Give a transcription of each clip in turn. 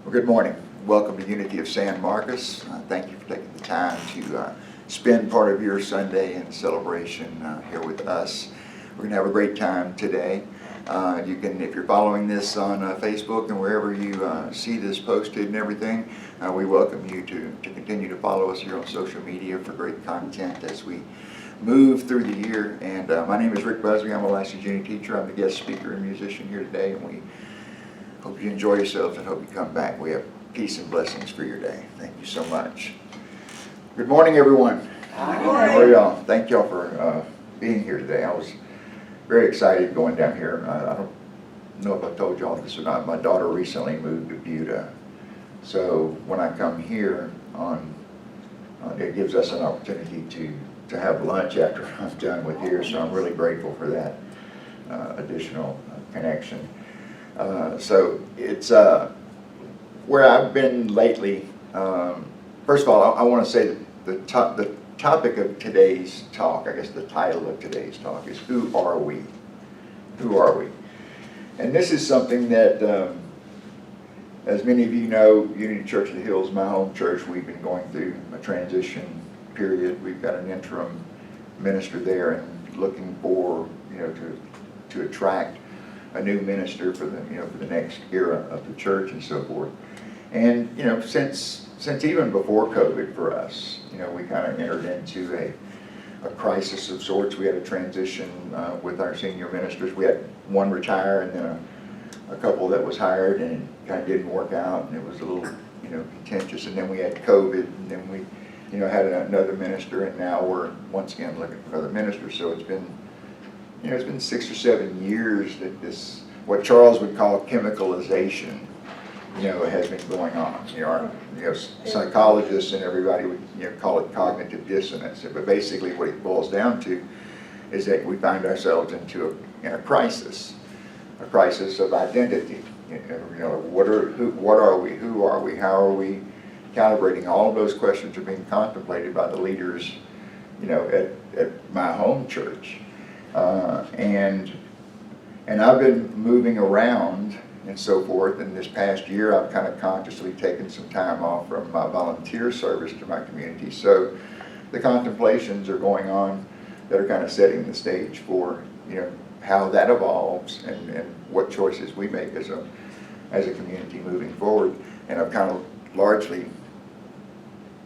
Well, good morning. Welcome to Unity of San Marcos. Thank you for taking the time to spend part of your Sunday in celebration here with us. We're going to have a great time today. You can, if you're following this on Facebook and wherever you see this posted and everything, we welcome you to continue to follow us here on social media for great content as we move through the year. And my name is Rick Busby. I'm a licensed Unity teacher. I'm the guest speaker and musician here today, and we hope you enjoy yourselves and hope you come back. We have peace and blessings for your day. Thank you so much. Good morning, everyone. Good morning. How are y'all? Thank y'all for being here today. I was very excited going down here. I don't know if I told y'all this or not. My daughter recently moved to Buda. So when I come here, it gives us an opportunity to have lunch after I'm done with here. So I'm really grateful for that additional connection. So it's where I've been lately. First of all, I want to say that the topic of today's talk, I guess the title of today's talk is Who Are We? Who are we? And this is something that, as many of you know, Unity Church of the Hills, my home church, we've been going through a transition period. We've got an interim minister there and looking for, to attract a new minister for the next era of the church and so forth. And since even before COVID for us, we kind of entered into a crisis of sorts. We had a transition with our senior ministers. We had one retire and then a couple that was hired, and it kind of didn't work out, and it was a little contentious. And then we had COVID, and then we had another minister, and now we're once again looking for another minister. So it's been it's been 6 or 7 years that this, what Charles would call chemicalization, has been going on. Psychologists and everybody would call it cognitive dissonance. But basically what it boils down to is that we find ourselves in a crisis of identity. What are we? Who are we? How are we calibrating? All of those questions are being contemplated by the leaders, at my home church. And I've been moving around and so forth, and this past year I've kind of consciously taken some time off from my volunteer service to my community. So the contemplations are going on that are kind of setting the stage for how that evolves and what choices we make as a community moving forward. And I've kind of largely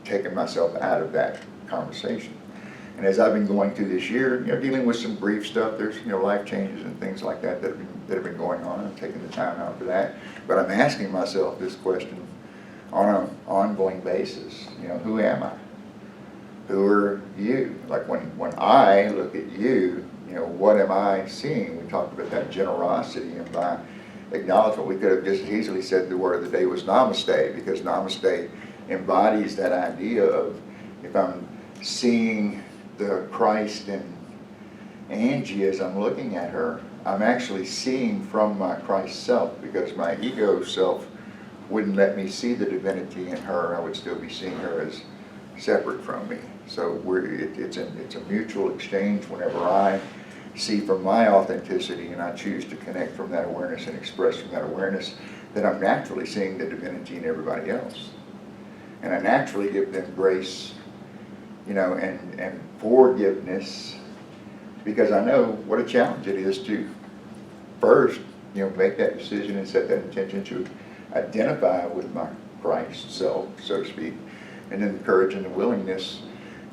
taken myself out of that conversation. And as I've been going through this year, dealing with some brief stuff, there's life changes and things like that that have been going on. I'm taking the time out for that. But I'm asking myself this question on an ongoing basis. Who am I? Who are you? Like when I look at you, what am I seeing? We talked about that generosity, and by acknowledgement, we could have just easily said the word of the day was namaste, because namaste embodies that idea of, if I'm seeing the Christ in Angie as I'm looking at her, I'm actually seeing from my Christ self, because my ego self wouldn't let me see the divinity in her. I would still be seeing her as separate from me. So it's a mutual exchange. Whenever I see from my authenticity and I choose to connect from that awareness and express from that awareness, that I'm naturally seeing the divinity in everybody else. And I naturally give them grace, and forgiveness, because I know what a challenge it is to first, make that decision and set that intention to identify with my Christ self, so to speak, and then the courage and the willingness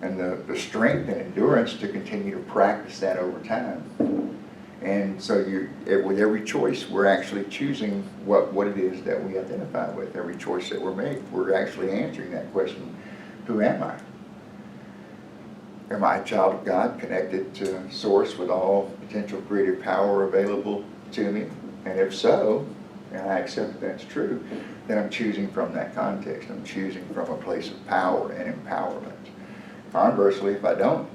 and the strength and endurance to continue to practice that over time. And so with every choice, we're actually choosing what it is that we identify with. Every choice that we're actually answering that question, who am I? Am I a child of God, connected to Source with all potential creative power available to me? And if so, and I accept that that's true, then I'm choosing from that context. I'm choosing from a place of power and empowerment. Conversely, if I don't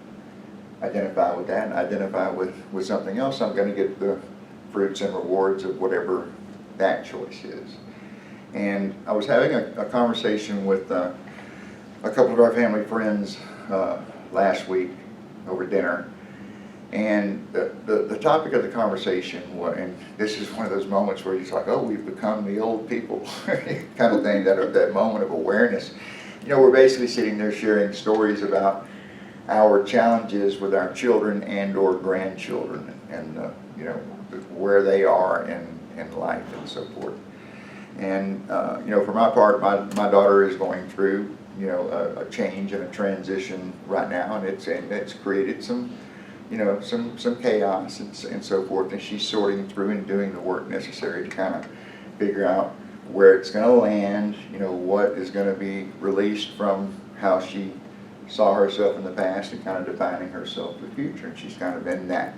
identify with that and identify with something else, I'm going to get the fruits and rewards of whatever that choice is. And I was having a conversation with a couple of our family friends last week over dinner, And the topic of the conversation, and this is one of those moments where it's like, oh, we've become the old people kind of thing, that moment of awareness. You know, we're basically sitting there sharing stories about our challenges with our children and or grandchildren, and you know, where they are in life and so forth. And you know, for my part, my daughter is going through, you know, a change and a transition right now, and it's created some, you know, some chaos and so forth, and she's sorting through and doing the work necessary to kind of figure out where it's going to land, you know, what is going to be released from how she saw herself in the past and kind of defining herself for the future. And she's kind of in that,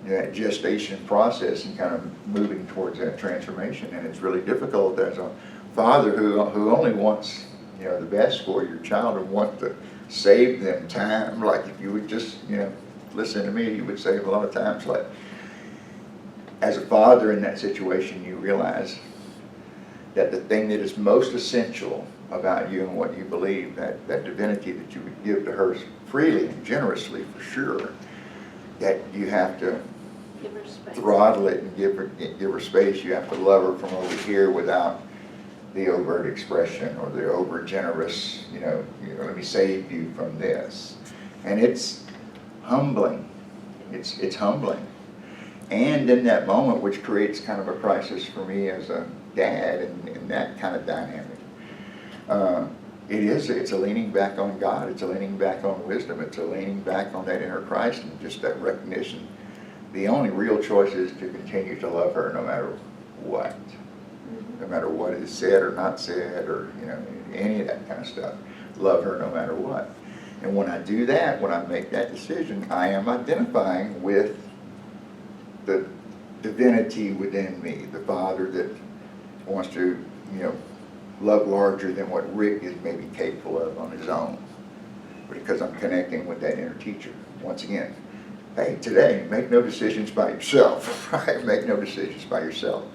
you know, that gestation process and kind of moving towards that transformation. And it's really difficult as a father who only wants, you know, the best for your child and want to save them time. Like if you would just, you know, listen to me, you would save a lot of times. Like as a father in that situation, you realize that the thing that is most essential about you and what you believe, that divinity that you would give to her freely and generously for sure, that you have to throttle it and give her space. You have to love her from over here without the overt expression or the over generous, you know, let me save you from this. And it's humbling. It's humbling. And in that moment, which creates kind of a crisis for me as a dad in that kind of dynamic, it's a leaning back on God, it's a leaning back on wisdom, it's a leaning back on that inner Christ, and just that recognition. The only real choice is to continue to love her no matter what. No matter what is said or not said, or, you know, any of that kind of stuff. Love her no matter what. And when I do that, when I make that decision, I am identifying with the divinity within me, the Father that wants to, you know, love larger than what Rick is maybe capable of on his own, because I'm connecting with that inner teacher. Once again, hey, today, make no decisions by yourself, right? Make no decisions by yourself.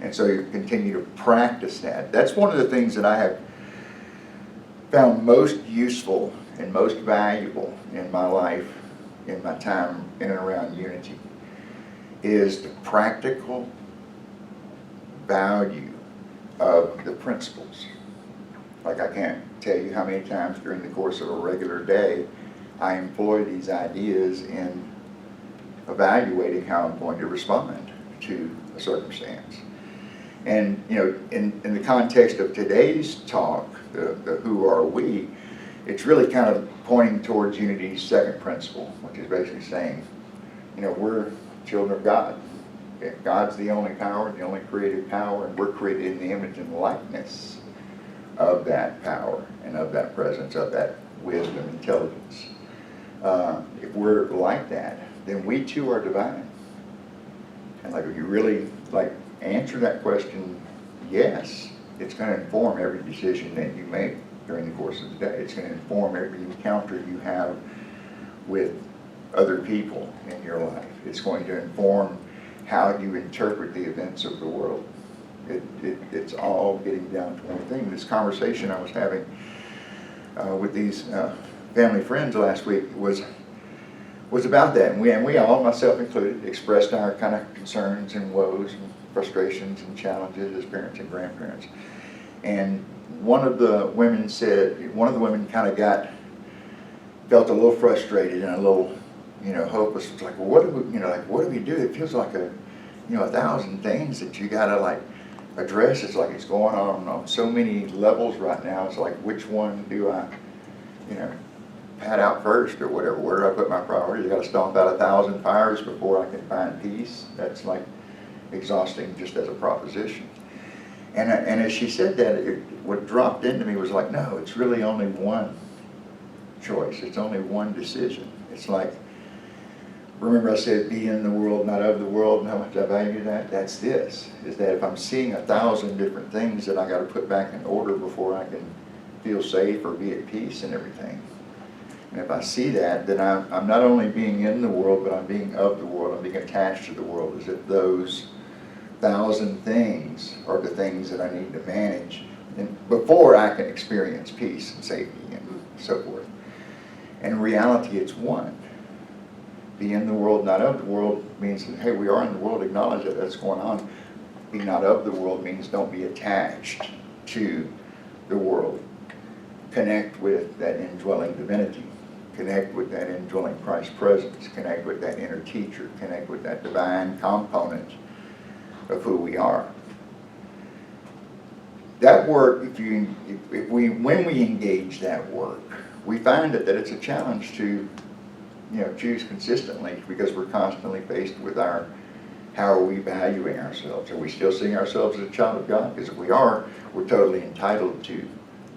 And so you continue to practice that. That's one of the things that I have found most useful and most valuable in my life, in my time in and around unity, is the practical value of the principles. Like I can't tell you how many times during the course of a regular day I employ these ideas in evaluating how I'm going to respond to a circumstance. And, you know, in the context of today's talk, the who are we, it's really kind of pointing towards Unity's second principle, which is basically saying, you know, we're children of God. Okay? God's the only power, the only creative power, and we're created in the image and likeness of that power and of that presence, of that wisdom, intelligence. If we're like that, then we too are divine. And like, if you really like answer that question, yes, it's going to inform every decision that you make during the course of the day. It's going to inform every encounter you have with other people in your life. It's going to inform how you interpret the events of the world. It's all getting down to one thing. This conversation I was having with these family friends last week was about that. And we all, myself included, expressed our kind of concerns and woes and frustrations and challenges as parents and grandparents. And one of the women kind of felt a little frustrated and a little, you know, hopeless. It's like, well, what do we do? It feels like 1,000 things that you gotta like address. It's like it's going on so many levels right now. It's like, which one do I, you know, pat out first or whatever? Where do I put my priorities? I gotta stomp out 1,000 fires before I can find peace. That's like exhausting just as a proposition. And as she said that, what dropped into me was like, no, it's really only one choice. It's only one decision. It's like, remember I said, be in the world, not of the world, and how much I value that? That's this, is that if I'm seeing 1,000 different things that I got to put back in order before I can feel safe or be at peace and everything. And if I see that, then I'm not only being in the world, but I'm being of the world. I'm being attached to the world, as if those 1,000 things are the things that I need to manage before I can experience peace and safety and so forth. And in reality, it's one. Be in the world, not of the world means, hey, we are in the world, acknowledge that that's going on. Be not of the world means don't be attached to the world. Connect with that indwelling divinity. Connect with that indwelling Christ presence. Connect with that inner teacher. Connect with that divine component of who we are. That work, when we engage that work, we find that it's a challenge to, choose consistently, because we're constantly faced with how are we valuing ourselves? Are we still seeing ourselves as a child of God? Because if we are, we're totally entitled to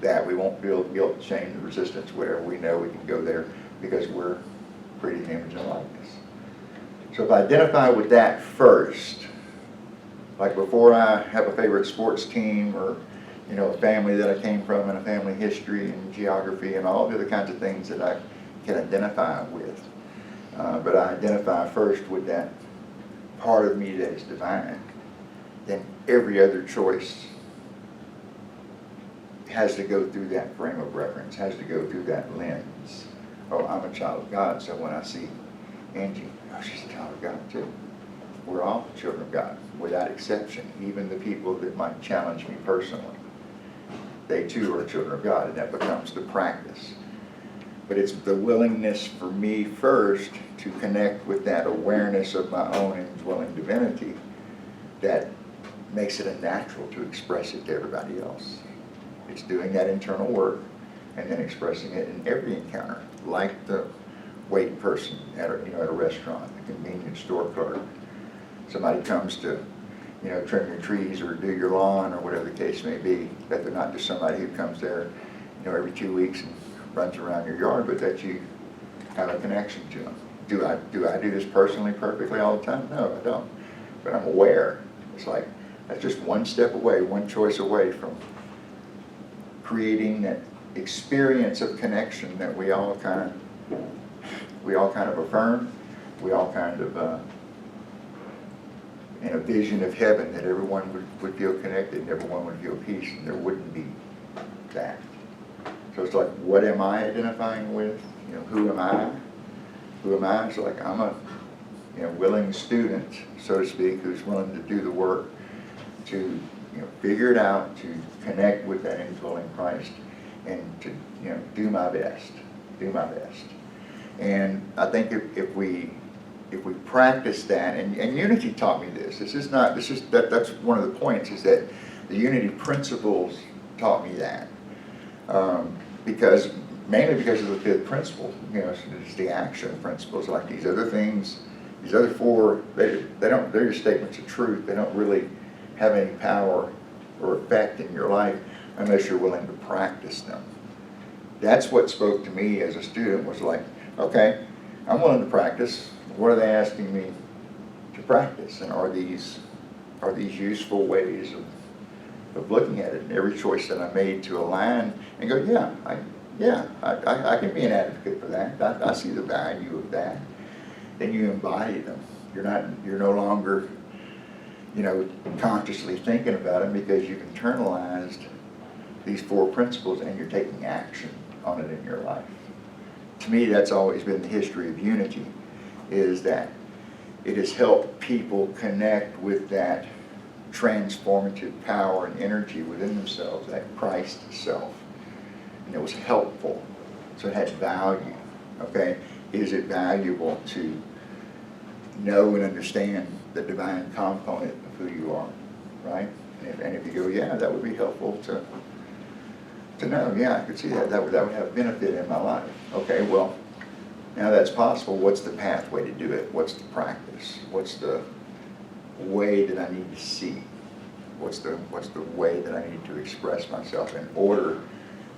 that. We won't feel guilt, shame, and resistance, whatever. We know we can go there because we're created in the image and likeness. So if I identify with that first, like before I have a favorite sports team, or a family that I came from, and a family history and geography and all the other kinds of things that I can identify with. But I identify first with that part of me that is divine. Then every other choice has to go through that frame of reference, has to go through that lens. Oh, I'm a child of God, so when I see Angie, oh, she's a child of God too. We're all children of God, without exception. Even the people that might challenge me personally, they too are children of God, and that becomes the practice. But it's the willingness for me first to connect with that awareness of my own indwelling divinity that makes it a natural to express it to everybody else. It's doing that internal work and then expressing it in every encounter, like the wait person at a restaurant, the convenience store clerk. Somebody comes to trim your trees or do your lawn or whatever the case may be, that they're not just somebody who comes there every 2 weeks and runs around your yard, but that you have a connection to them. Do I do this personally perfectly all the time? No, I don't. But I'm aware. It's like that's just one step away, one choice away from creating that experience of connection that we all kind of affirm. We all kind of in a vision of heaven, that everyone would feel connected and everyone would feel peace, and there wouldn't be that. So it's like, what am I identifying with? Who am I? Who am I? It's like, I'm a willing student, so to speak, who's willing to do the work to figure it out, to connect with that indwelling Christ, and to do my best. And I think if we practice that, and Unity taught me this. That's one of the points, is that the Unity principles taught me that. Mainly because of the fifth principle, it's the action principles. Like these other things, these other four, they're just statements of truth. They don't really have any power or effect in your life unless you're willing to practice them. That's what spoke to me as a student, was like, okay, I'm willing to practice. What are they asking me to practice? And are these useful ways of looking at it? And every choice that I made to align and go, I can be an advocate for that. I see the value of that. Then you embody them. You're no longer, consciously thinking about them, because you've internalized these four principles and you're taking action on it in your life. To me, that's always been the history of Unity, is that it has helped people connect with that transformative power and energy within themselves, that Christ self. And it was helpful, so it had value. Okay, is it valuable to know and understand the divine component of who you are, right? And if you go, yeah, that would be helpful to know. Yeah, I could see that. That would have benefit in my life. Okay, well, now that's possible. What's the pathway to do it? What's the practice? What's the way that I need to see? What's the way that I need to express myself in order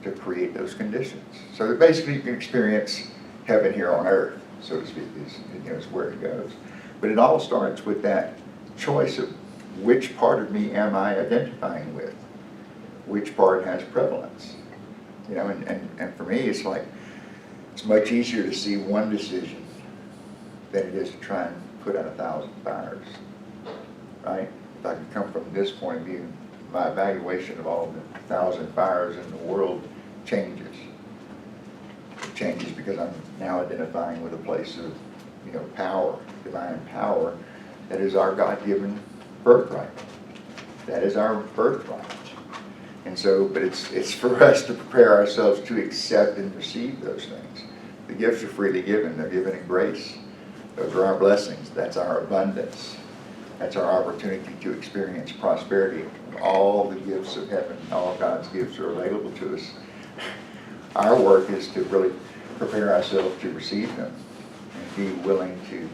to create those conditions? So that basically you can experience heaven here on earth, so to speak, is where it goes. But it all starts with that choice of which part of me am I identifying with? Which part has prevalence? And for me, it's like, it's much easier to see one decision than it is to try and put out 1,000 fires, right? If I can come from this point of view, my evaluation of all the 1,000 fires in the world changes. It changes because I'm now identifying with a place of power, divine power, that is our God-given birthright. That is our birthright. And so, but it's for us to prepare ourselves to accept and receive those things. The gifts are freely given. They're given in grace. Those are our blessings. That's our abundance. That's our opportunity to experience prosperity. All the gifts of heaven, all God's gifts are available to us. Our work is to really prepare ourselves to receive them and be willing to,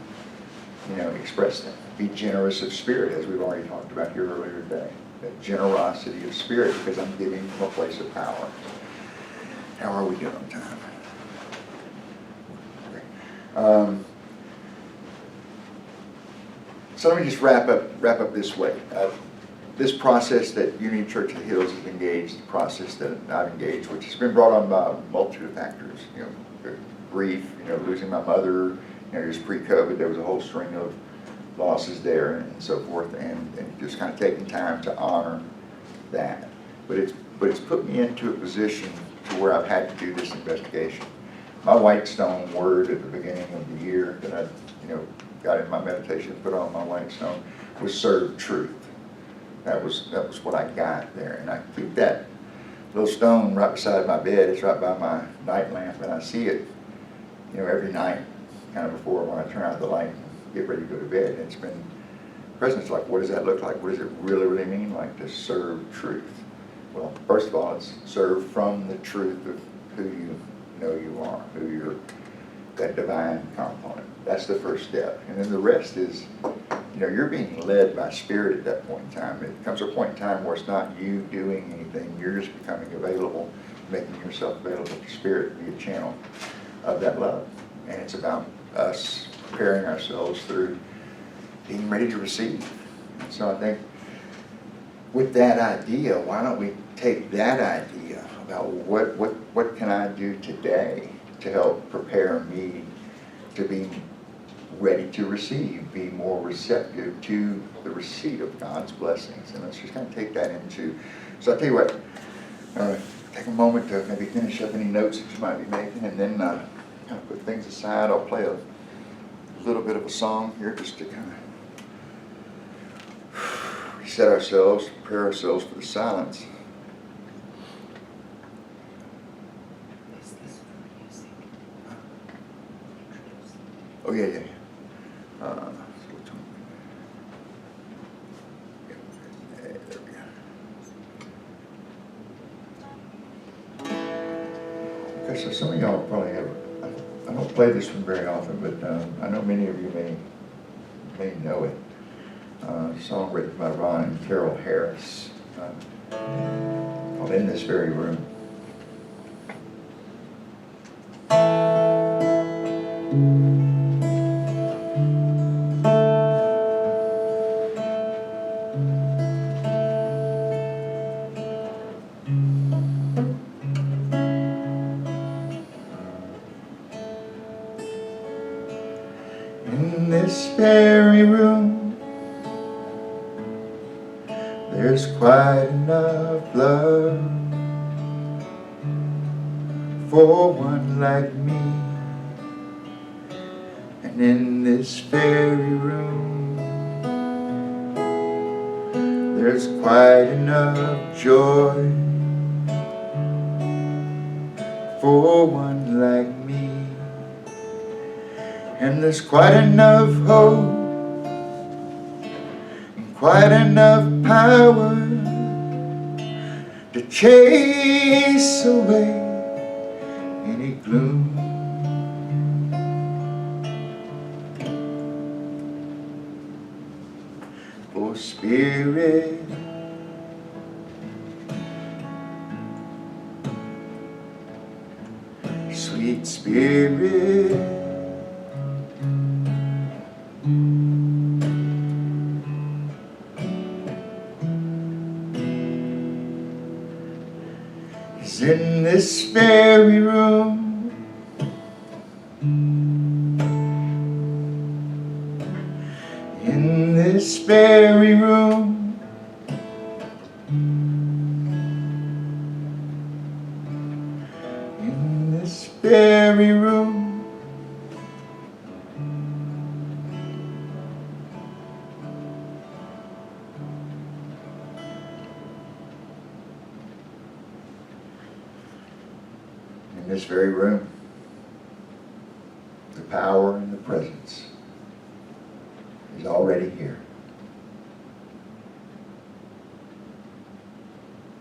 express them. Be generous of spirit, as we've already talked about here earlier today. That generosity of spirit, because I'm giving from a place of power. How are we doing on time? Okay. So let me just wrap up this way. This process that Unity Church of the Hills has engaged, the process that I've engaged, which has been brought on by a multitude of factors. Grief, losing my mother. Just pre-COVID, there was a whole string of losses there and so forth, and just kind of taking time to honor that. But it's put me into a position to where I've had to do this investigation. My white stone word at the beginning of the year that I, got in my meditation, put on my white stone, was serve truth. That was what I got there, and I keep that little stone right beside my bed. It's right by my night lamp, and I see it, every night, kind of before when I turn out the light and get ready to go to bed. And it's been presence like, what does that look like? What does it really, really mean like to serve truth? Well, first of all, it's serve from the truth of who you know you are, who you're, that divine component. That's the first step. And then the rest is, you're being led by Spirit at that point in time. It comes a point in time where it's not you doing anything, you're just becoming available, making yourself available to Spirit to be a channel of that love. And it's about us preparing ourselves through being ready to receive. So I think with that idea, why don't we take that idea about what can I do today to help prepare me to be ready to receive, be more receptive to the receipt of God's blessings. And let's just kind of take that into, so I'll tell you what, take a moment to maybe finish up any notes that you might be making, and then kind of put things aside. I'll play a little bit of a song here just to kind of reset ourselves, prepare ourselves for the silence. Oh, yeah. So which one? Yeah, there we go. Okay, so some of y'all probably have, I don't play this one very often, but I know many of you may know it. A song written by Ron and Carol Harris, called In This Very Room. In this very room, there's quite enough love for one like me. And in this very room, there's quite enough joy for one like me. And there's quite enough hope and quite enough power to chase away any gloom. Oh, Spirit, sweet Spirit, is in this very room. In this very room, in this very room, this very room. The power and the presence is already here.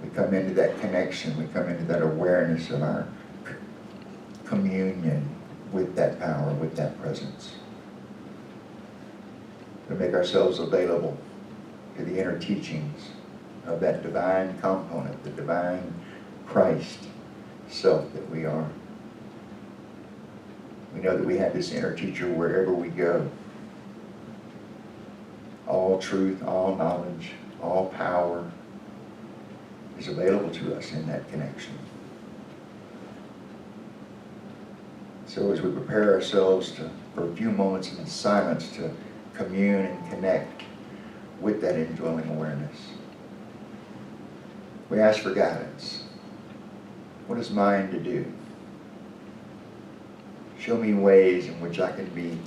We come into that connection, we come into that awareness of our communion with that power, with that presence. We make ourselves available to the inner teachings of that divine component, the divine Christ self that we are. We know that we have this inner teacher wherever we go. All truth, all knowledge, all power is available to us in that connection. So as we prepare ourselves for a few moments in silence to commune and connect with that indwelling awareness, we ask for guidance. What is mine to do? Show me ways in which I can be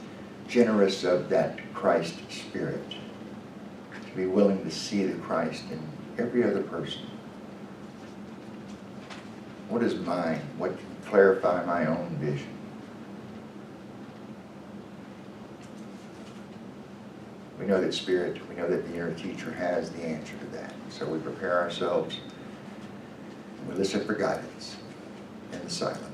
generous of that Christ spirit, to be willing to see the Christ in every other person. What is mine? What can clarify my own vision? We know that Spirit, we know that the inner teacher has the answer to that. So we prepare ourselves and we listen for guidance in the silence.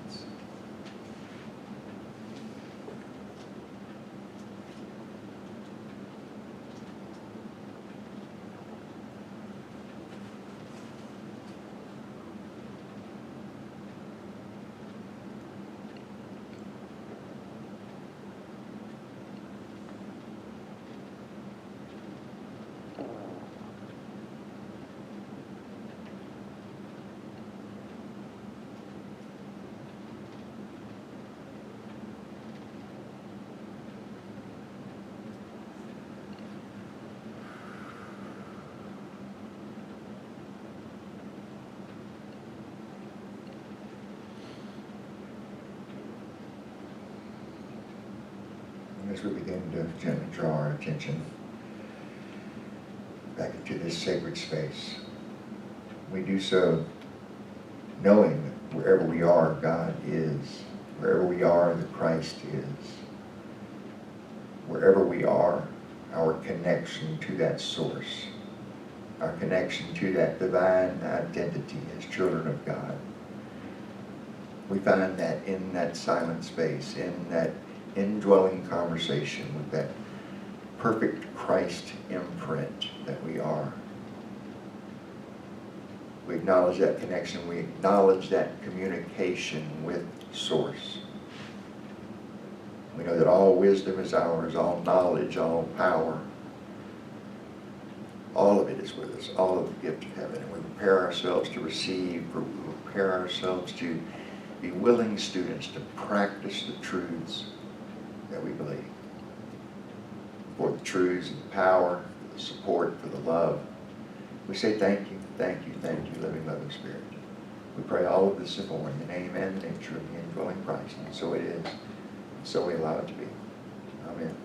As we begin to gently draw our attention back into this sacred space, we do so knowing that wherever we are, God is. Wherever we are, the Christ is. Wherever we are, our connection to that source, our connection to that divine identity as children of God, we find that in that silent space, in that indwelling conversation with that perfect Christ imprint that we are. We acknowledge that connection. We acknowledge that communication with Source. We know that all wisdom is ours, all knowledge, all power, all of it is with us, all of the gift of heaven. And we prepare ourselves to receive, we prepare ourselves to be willing students to practice the truths that we believe. For the truths and the power, for the support, for the love. We say thank you, thank you, thank you, living, loving Spirit. We pray all of this in the name and the nature of the indwelling Christ. And so it is. And so we allow it to be. Amen.